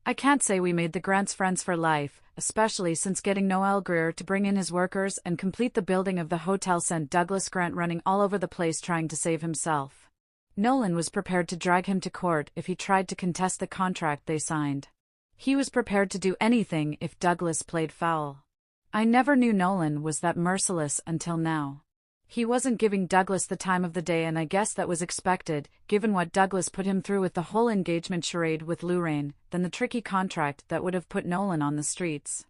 I can't say we made the Grants friends for life, especially since getting Noel Greer to bring in his workers and complete the building of the hotel sent Douglas Grant running all over the place trying to save himself. Nolan was prepared to drag him to court if he tried to contest the contract they signed. He was prepared to do anything if Douglas played foul. I never knew Nolan was that merciless until now. He wasn't giving Douglas the time of the day, and I guess that was expected, given what Douglas put him through with the whole engagement charade with Lorraine, then the tricky contract that would have put Nolan on the streets.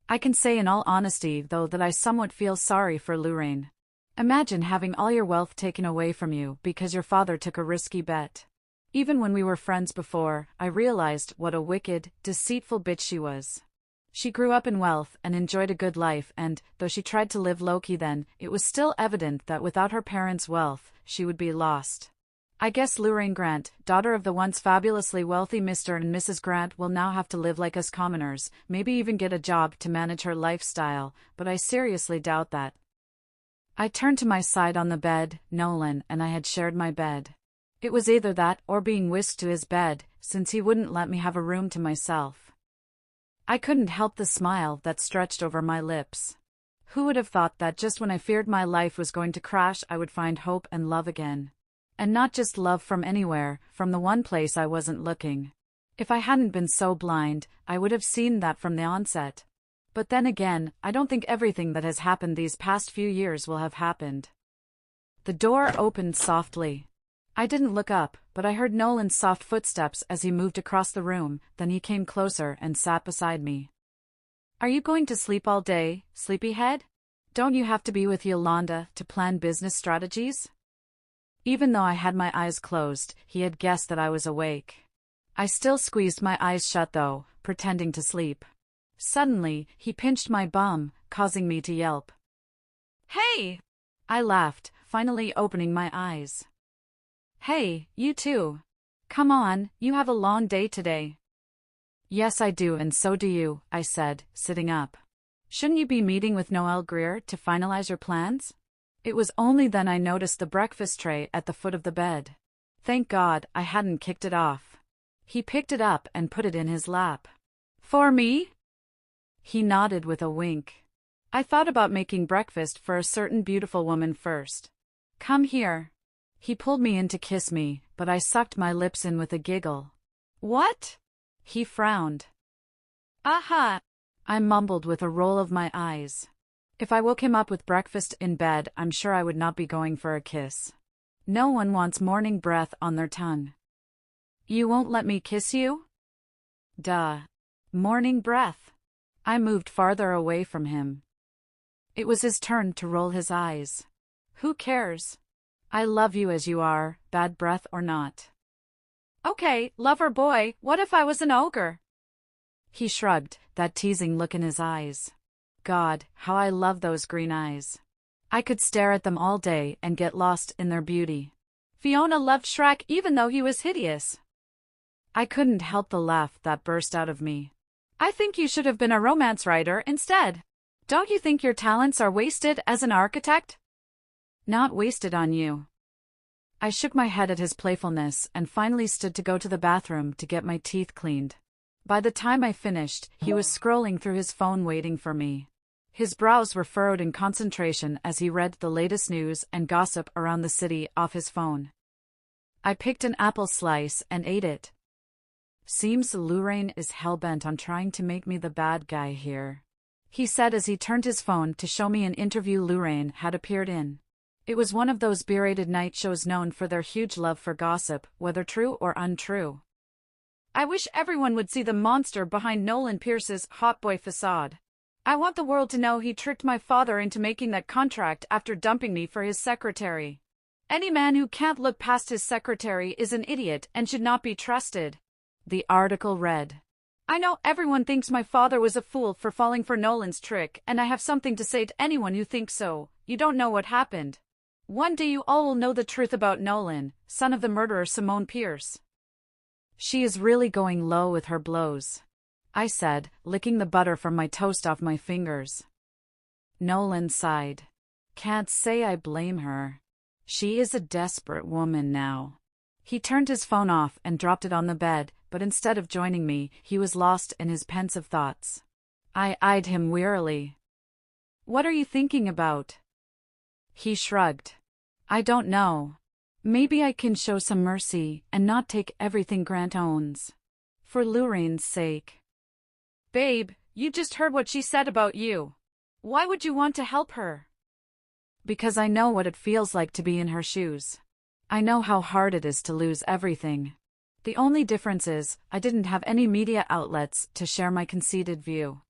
I can say in all honesty, though, that I somewhat feel sorry for Lorraine. Imagine having all your wealth taken away from you because your father took a risky bet. Even when we were friends before, I realized what a wicked, deceitful bitch she was. She grew up in wealth and enjoyed a good life, and, though she tried to live low-key then, it was still evident that without her parents' wealth, she would be lost. I guess Lorraine Grant, daughter of the once fabulously wealthy Mr. and Mrs. Grant, will now have to live like us commoners, maybe even get a job to manage her lifestyle, but I seriously doubt that. I turned to my side on the bed. Nolan and I had shared my bed. It was either that or being whisked to his bed, since he wouldn't let me have a room to myself. I couldn't help the smile that stretched over my lips. Who would have thought that just when I feared my life was going to crash, I would find hope and love again? And not just love from anywhere, from the one place I wasn't looking. If I hadn't been so blind, I would have seen that from the onset. But then again, I don't think everything that has happened these past few years will have happened. The door opened softly. I didn't look up, but I heard Nolan's soft footsteps as he moved across the room, then he came closer and sat beside me. "Are you going to sleep all day, sleepyhead? Don't you have to be with Yolanda to plan business strategies?" Even though I had my eyes closed, he had guessed that I was awake. I still squeezed my eyes shut though, pretending to sleep. Suddenly, he pinched my bum, causing me to yelp. "Hey!" I laughed, finally opening my eyes. "Hey, you too. Come on, you have a long day today." "Yes, I do, and so do you," I said, sitting up. "Shouldn't you be meeting with Noel Greer to finalize your plans?" It was only then I noticed the breakfast tray at the foot of the bed. Thank God I hadn't kicked it off. He picked it up and put it in his lap. "For me?" He nodded with a wink. "I thought about making breakfast for a certain beautiful woman first. Come here." He pulled me in to kiss me, but I sucked my lips in with a giggle. "What?" He frowned. "Aha!" I mumbled with a roll of my eyes. If I woke him up with breakfast in bed, I'm sure I would not be going for a kiss. No one wants morning breath on their tongue. "You won't let me kiss you?" "Duh. Morning breath." I moved farther away from him. It was his turn to roll his eyes. "Who cares? I love you as you are, bad breath or not." "Okay, lover boy, what if I was an ogre?" He shrugged, that teasing look in his eyes. God, how I love those green eyes. I could stare at them all day and get lost in their beauty. Fiona loved Shrek even though he was hideous. I couldn't help the laugh that burst out of me. "I think you should have been a romance writer instead. Don't you think your talents are wasted as an architect?" "Not wasted on you." I shook my head at his playfulness and finally stood to go to the bathroom to get my teeth cleaned. By the time I finished, he was scrolling through his phone waiting for me. His brows were furrowed in concentration as he read the latest news and gossip around the city off his phone. I picked an apple slice and ate it. "Seems Lorraine is hellbent on trying to make me the bad guy here," he said as he turned his phone to show me an interview Lorraine had appeared in. It was one of those berated night shows known for their huge love for gossip, whether true or untrue. "I wish everyone would see the monster behind Nolan Pierce's hot boy facade. I want the world to know he tricked my father into making that contract after dumping me for his secretary. Any man who can't look past his secretary is an idiot and should not be trusted." The article read, "I know everyone thinks my father was a fool for falling for Nolan's trick, and I have something to say to anyone who thinks so. You don't know what happened. One day you all will know the truth about Nolan, son of the murderer Simone Pierce." "She is really going low with her blows," I said, licking the butter from my toast off my fingers. Nolan sighed. "Can't say I blame her. She is a desperate woman now." He turned his phone off and dropped it on the bed, but instead of joining me, he was lost in his pensive thoughts. I eyed him wearily. "What are you thinking about?" He shrugged. "I don't know. Maybe I can show some mercy and not take everything Grant owns. For Lorraine's sake." "Babe, you just heard what she said about you. Why would you want to help her?" "Because I know what it feels like to be in her shoes. I know how hard it is to lose everything. The only difference is, I didn't have any media outlets to share my conceited view.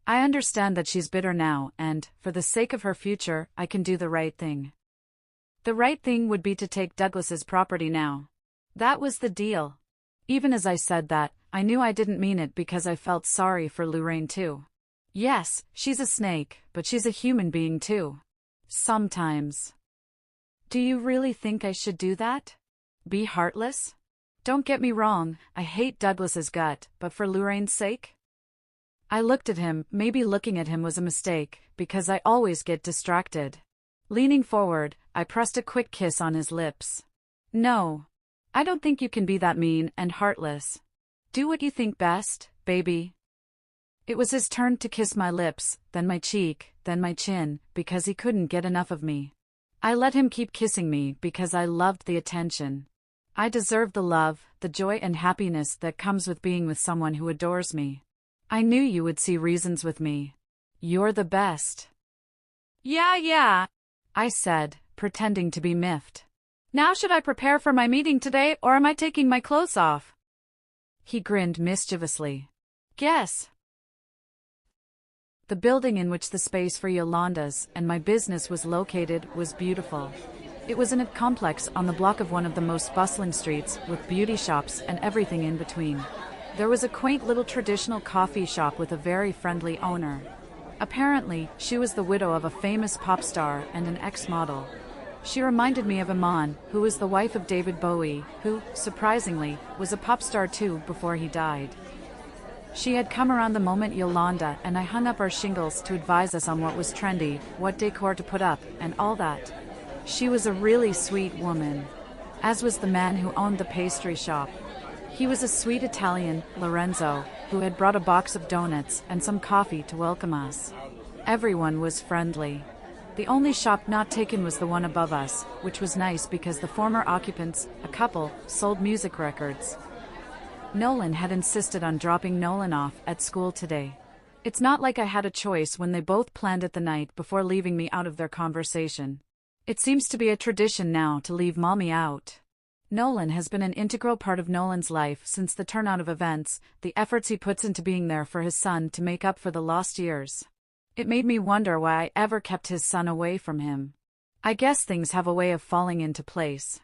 I understand that she's bitter now and, for the sake of her future, I can do the right thing. The right thing would be to take Douglas's property now. That was the deal." Even as I said that, I knew I didn't mean it because I felt sorry for Lorraine too. Yes, she's a snake, but she's a human being too. Sometimes. "Do you really think I should do that? Be heartless? Don't get me wrong, I hate Douglas's gut, but for Lorraine's sake?" I looked at him. Maybe looking at him was a mistake, because I always get distracted. Leaning forward, I pressed a quick kiss on his lips. "No. I don't think you can be that mean and heartless. Do what you think best, baby." It was his turn to kiss my lips, then my cheek, then my chin, because he couldn't get enough of me. I let him keep kissing me because I loved the attention. I deserved the love, the joy and happiness that comes with being with someone who adores me. I knew you would see reasons with me. "You're the best." Yeah, I said, pretending to be miffed. "Now should I prepare for my meeting today or am I taking my clothes off?" He grinned mischievously. "Guess." The building in which the space for Yolanda's and my business was located was beautiful. It was in a complex on the block of one of the most bustling streets, with beauty shops and everything in between. There was a quaint little traditional coffee shop with a very friendly owner. Apparently, she was the widow of a famous pop star and an ex-model. She reminded me of Iman, who was the wife of David Bowie, who, surprisingly, was a pop star too before he died. She had come around the moment Yolanda and I hung up our shingles to advise us on what was trendy, what decor to put up, and all that. She was a really sweet woman. As was the man who owned the pastry shop. He was a sweet Italian, Lorenzo, who had brought a box of donuts and some coffee to welcome us. Everyone was friendly. The only shop not taken was the one above us, which was nice because the former occupants, a couple, sold music records. Nolan had insisted on dropping Nolan off at school today. It's not like I had a choice when they both planned it the night before leaving me out of their conversation. It seems to be a tradition now to leave Mommy out. Nolan has been an integral part of Nolan's life since the turnout of events, the efforts he puts into being there for his son to make up for the lost years. It made me wonder why I ever kept his son away from him. I guess things have a way of falling into place.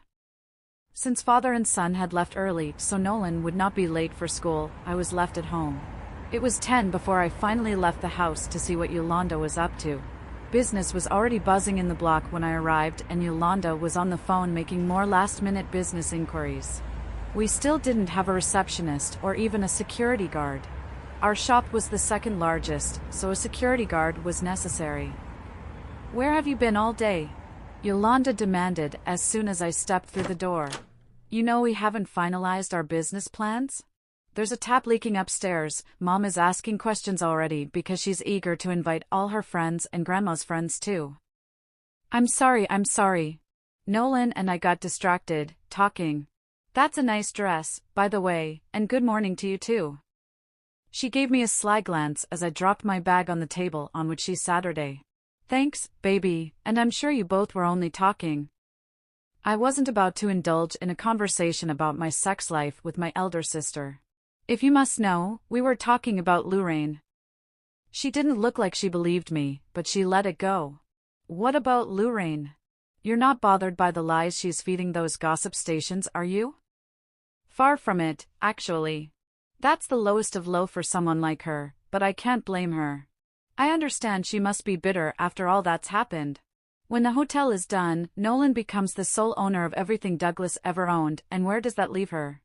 Since father and son had left early so Nolan would not be late for school, I was left at home. It was 10 before I finally left the house to see what Yolanda was up to. Business was already buzzing in the block when I arrived and Yolanda was on the phone making more last-minute business inquiries. We still didn't have a receptionist or even a security guard. Our shop was the second largest, so a security guard was necessary. "Where have you been all day?" Yolanda demanded as soon as I stepped through the door. "You know we haven't finalized our business plans? There's a tap leaking upstairs. Mom is asking questions already because she's eager to invite all her friends and Grandma's friends too." I'm sorry. Nolan and I got distracted, talking. "That's a nice dress, by the way, and good morning to you too." She gave me a sly glance as I dropped my bag on the table on which she Saturday. "Thanks, baby, and I'm sure you both were only talking." I wasn't about to indulge in a conversation about my sex life with my elder sister. If you must know, we were talking about Lorraine. She didn't look like she believed me, but she let it go. "What about Lorraine? You're not bothered by the lies she's feeding those gossip stations, are you?" "Far from it, actually. That's the lowest of low for someone like her, but I can't blame her. I understand she must be bitter after all that's happened. When the hotel is done, Nolan becomes the sole owner of everything Douglas ever owned, and where does that leave her?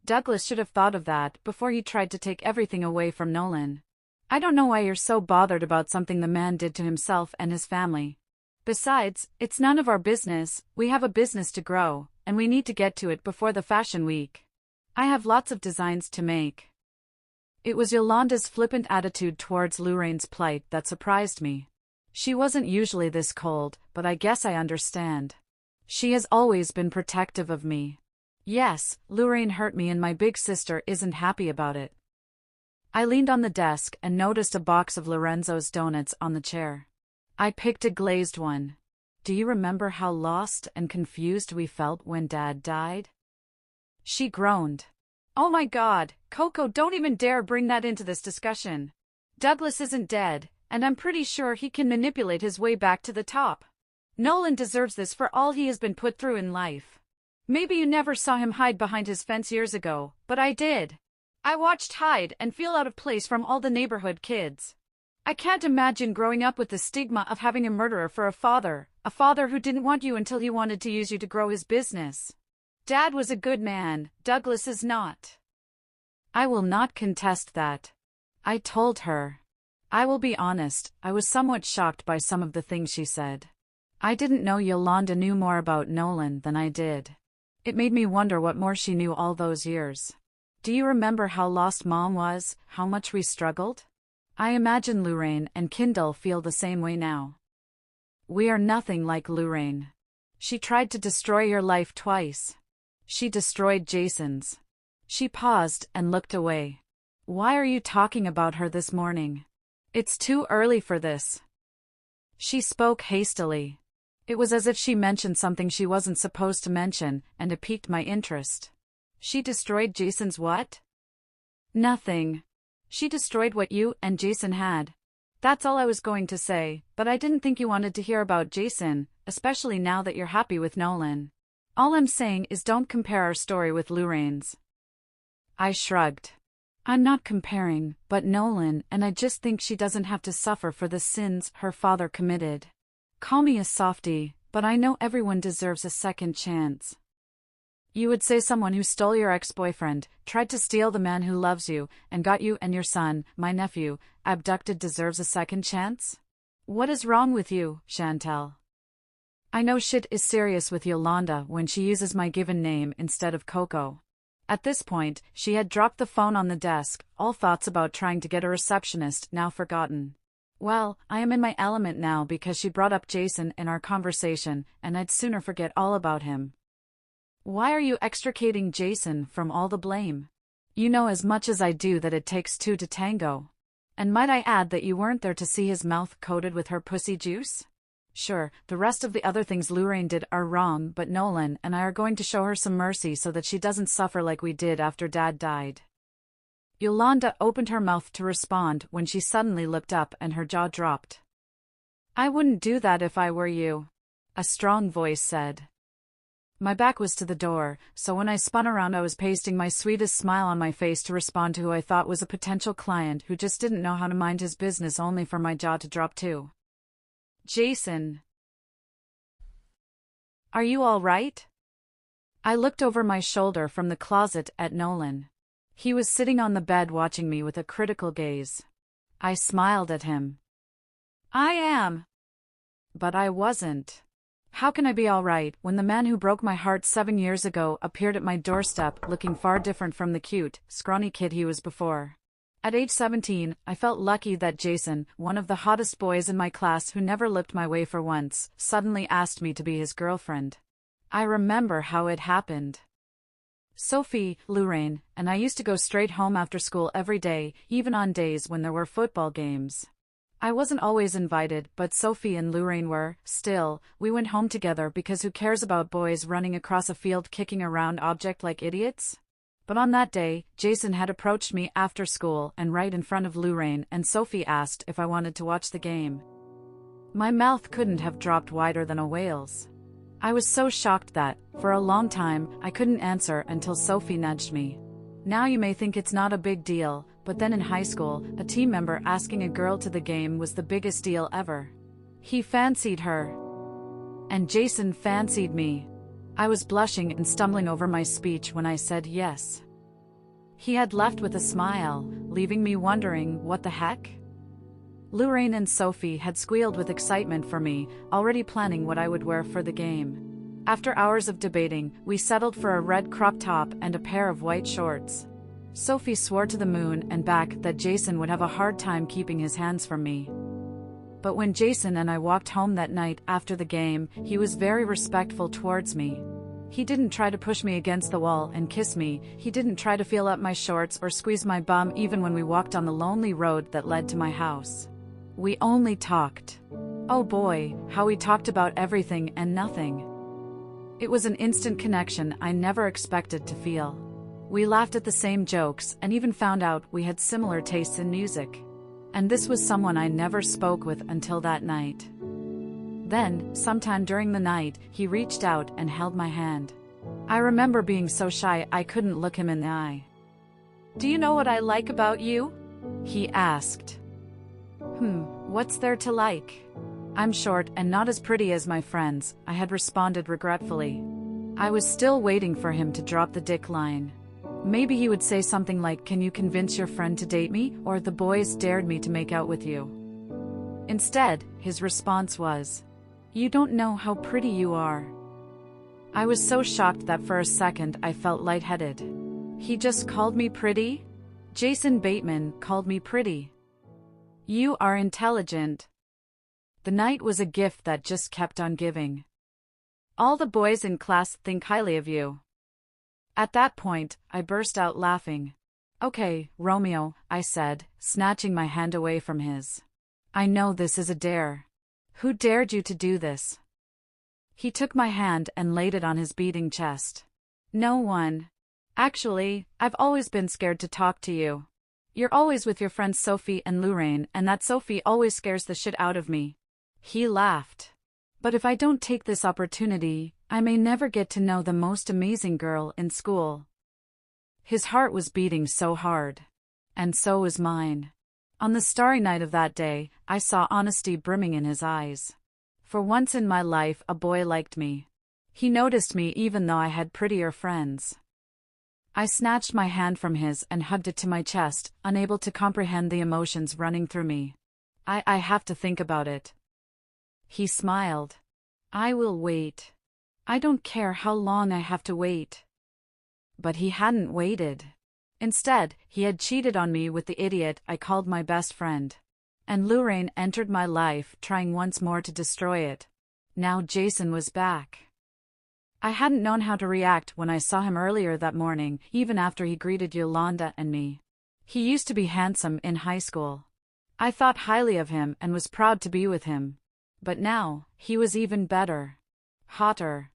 Douglas should have thought of that before he tried to take everything away from Nolan. I don't know why you're so bothered about something the man did to himself and his family. Besides, it's none of our business. We have a business to grow, and we need to get to it before the fashion week." I have lots of designs to make. It was Yolanda's flippant attitude towards Lorraine's plight that surprised me. She wasn't usually this cold, but I guess I understand. She has always been protective of me. Yes, Lorraine hurt me and my big sister isn't happy about it. I leaned on the desk and noticed a box of Lorenzo's donuts on the chair. I picked a glazed one. Do you remember how lost and confused we felt when Dad died? She groaned. Oh my God, Coco, don't even dare bring that into this discussion. Douglas isn't dead, and I'm pretty sure he can manipulate his way back to the top. Nolan deserves this for all he has been put through in life. Maybe you never saw him hide behind his fence years ago, but I did. I watched hide and feel out of place from all the neighborhood kids. I can't imagine growing up with the stigma of having a murderer for a father who didn't want you until he wanted to use you to grow his business. Dad was a good man, Douglas is not. I will not contest that. I told her. I will be honest, I was somewhat shocked by some of the things she said. I didn't know Yolanda knew more about Nolan than I did. It made me wonder what more she knew all those years. Do you remember how lost Mom was, how much we struggled? I imagine Lorraine and Kendall feel the same way now. We are nothing like Lorraine. She tried to destroy your life twice. She destroyed Jason's. She paused and looked away. Why are you talking about her this morning? It's too early for this. She spoke hastily. It was as if she mentioned something she wasn't supposed to mention, and it piqued my interest. She destroyed Jason's what? Nothing. She destroyed what you and Jason had. That's all I was going to say, but I didn't think you wanted to hear about Jason, especially now that you're happy with Nolan. All I'm saying is don't compare our story with Lorraine's. I shrugged. I'm not comparing, but Nolan, and I just think she doesn't have to suffer for the sins her father committed. Call me a softie, but I know everyone deserves a second chance. You would say someone who stole your ex-boyfriend, tried to steal the man who loves you, and got you and your son, my nephew, abducted deserves a second chance? What is wrong with you, Chantel? I know shit is serious with Yolanda when she uses my given name instead of Coco. At this point, she had dropped the phone on the desk, all thoughts about trying to get a receptionist now forgotten. Well, I am in my element now because she brought up Jason in our conversation, and I'd sooner forget all about him. Why are you extricating Jason from all the blame? You know as much as I do that it takes two to tango. And might I add that you weren't there to see his mouth coated with her pussy juice? Sure, the rest of the other things Lorraine did are wrong, but Nolan and I are going to show her some mercy so that she doesn't suffer like we did after Dad died. Yolanda opened her mouth to respond when she suddenly looked up and her jaw dropped. I wouldn't do that if I were you, a strong voice said. My back was to the door, so when I spun around I was pasting my sweetest smile on my face to respond to who I thought was a potential client who just didn't know how to mind his business only for my jaw to drop too. Jason. Are you all right? I looked over my shoulder from the closet at Nolan. He was sitting on the bed watching me with a critical gaze. I smiled at him. I am. But I wasn't. How can I be all right when the man who broke my heart 7 years ago appeared at my doorstep looking far different from the cute, scrawny kid he was before? At age 17, I felt lucky that Jason, one of the hottest boys in my class who never looked my way for once, suddenly asked me to be his girlfriend. I remember how it happened. Sophie, Lorraine, and I used to go straight home after school every day, even on days when there were football games. I wasn't always invited, but Sophie and Lorraine were. Still, we went home together because who cares about boys running across a field kicking a round object like idiots? But on that day, Jason had approached me after school and right in front of Lorraine, and Sophie asked if I wanted to watch the game. My mouth couldn't have dropped wider than a whale's. I was so shocked that, for a long time, I couldn't answer until Sophie nudged me. Now you may think it's not a big deal, but then in high school, a team member asking a girl to the game was the biggest deal ever. He fancied her. And Jason fancied me. I was blushing and stumbling over my speech when I said yes. He had left with a smile, leaving me wondering what the heck? Lorraine and Sophie had squealed with excitement for me, already planning what I would wear for the game. After hours of debating, we settled for a red crop top and a pair of white shorts. Sophie swore to the moon and back that Jason would have a hard time keeping his hands from me. But when Jason and I walked home that night after the game, he was very respectful towards me. He didn't try to push me against the wall and kiss me, he didn't try to feel up my shorts or squeeze my bum even when we walked on the lonely road that led to my house. We only talked. Oh boy, how we talked about everything and nothing. It was an instant connection I never expected to feel. We laughed at the same jokes and even found out we had similar tastes in music. And this was someone I never spoke with until that night. Then, sometime during the night, he reached out and held my hand. I remember being so shy I couldn't look him in the eye. "Do you know what I like about you?" he asked. What's there to like? I'm short and not as pretty as my friends, I had responded regretfully. I was still waiting for him to drop the dick line. Maybe he would say something like, "Can you convince your friend to date me?" or "The boys dared me to make out with you." Instead, his response was, "You don't know how pretty you are." I was so shocked that for a second I felt lightheaded. He just called me pretty? Jason Bateman called me pretty. You are intelligent. The night was a gift that just kept on giving. All the boys in class think highly of you. At that point, I burst out laughing. "Okay, Romeo," I said, snatching my hand away from his. "I know this is a dare. Who dared you to do this?" He took my hand and laid it on his beating chest. "No one. Actually, I've always been scared to talk to you. You're always with your friends Sophie and Lorraine, and that Sophie always scares the shit out of me." He laughed. "But if I don't take this opportunity, I may never get to know the most amazing girl in school." His heart was beating so hard. And so was mine. On the starry night of that day, I saw honesty brimming in his eyes. For once in my life a boy liked me. He noticed me even though I had prettier friends. I snatched my hand from his and hugged it to my chest, unable to comprehend the emotions running through me. I have to think about it." He smiled. "I will wait. I don't care how long I have to wait." But he hadn't waited. Instead, he had cheated on me with the idiot I called my best friend. And Lorraine entered my life, trying once more to destroy it. Now Jason was back. I hadn't known how to react when I saw him earlier that morning, even after he greeted Yolanda and me. He used to be handsome in high school. I thought highly of him and was proud to be with him. But now, he was even better. Hotter.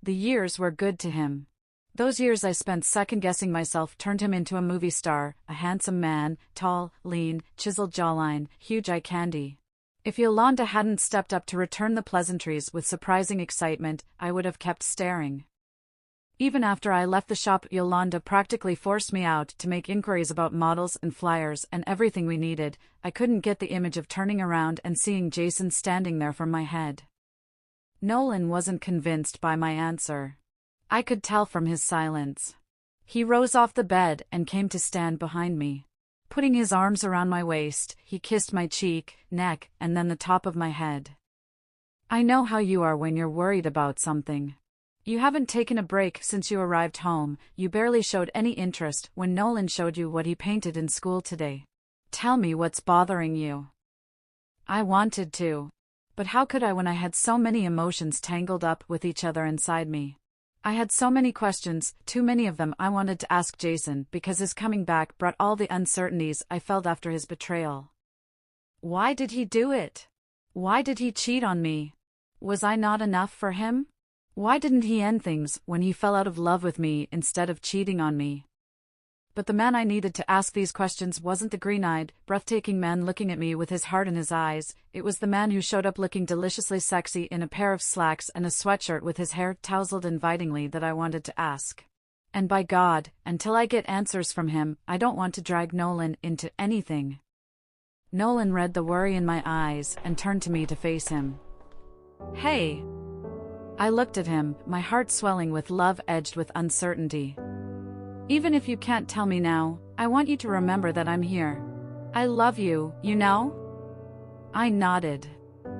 The years were good to him. Those years I spent second-guessing myself turned him into a movie star, a handsome man, tall, lean, chiseled jawline, huge eye candy. If Yolanda hadn't stepped up to return the pleasantries with surprising excitement, I would have kept staring. Even after I left the shop, Yolanda practically forced me out to make inquiries about models and flyers and everything we needed. I couldn't get the image of turning around and seeing Jason standing there from my head. Nolan wasn't convinced by my answer. I could tell from his silence. He rose off the bed and came to stand behind me. Putting his arms around my waist, he kissed my cheek, neck, and then the top of my head. "I know how you are when you're worried about something. You haven't taken a break since you arrived home, you barely showed any interest when Nolan showed you what he painted in school today. Tell me what's bothering you." I wanted to. But how could I when I had so many emotions tangled up with each other inside me? I had so many questions, too many of them I wanted to ask Jason because his coming back brought all the uncertainties I felt after his betrayal. Why did he do it? Why did he cheat on me? Was I not enough for him? Why didn't he end things when he fell out of love with me instead of cheating on me? But the man I needed to ask these questions wasn't the green-eyed, breathtaking man looking at me with his heart in his eyes. It was the man who showed up looking deliciously sexy in a pair of slacks and a sweatshirt with his hair tousled invitingly that I wanted to ask. And by God, until I get answers from him, I don't want to drag Nolan into anything. Nolan read the worry in my eyes and turned to me to face him. "Hey." I looked at him, my heart swelling with love edged with uncertainty. "Even if you can't tell me now, I want you to remember that I'm here. I love you, you know?" I nodded.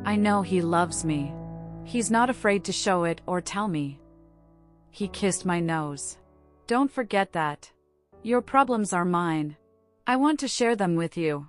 I know he loves me. He's not afraid to show it or tell me. He kissed my nose. Don't forget that. Your problems are mine. I want to share them with you.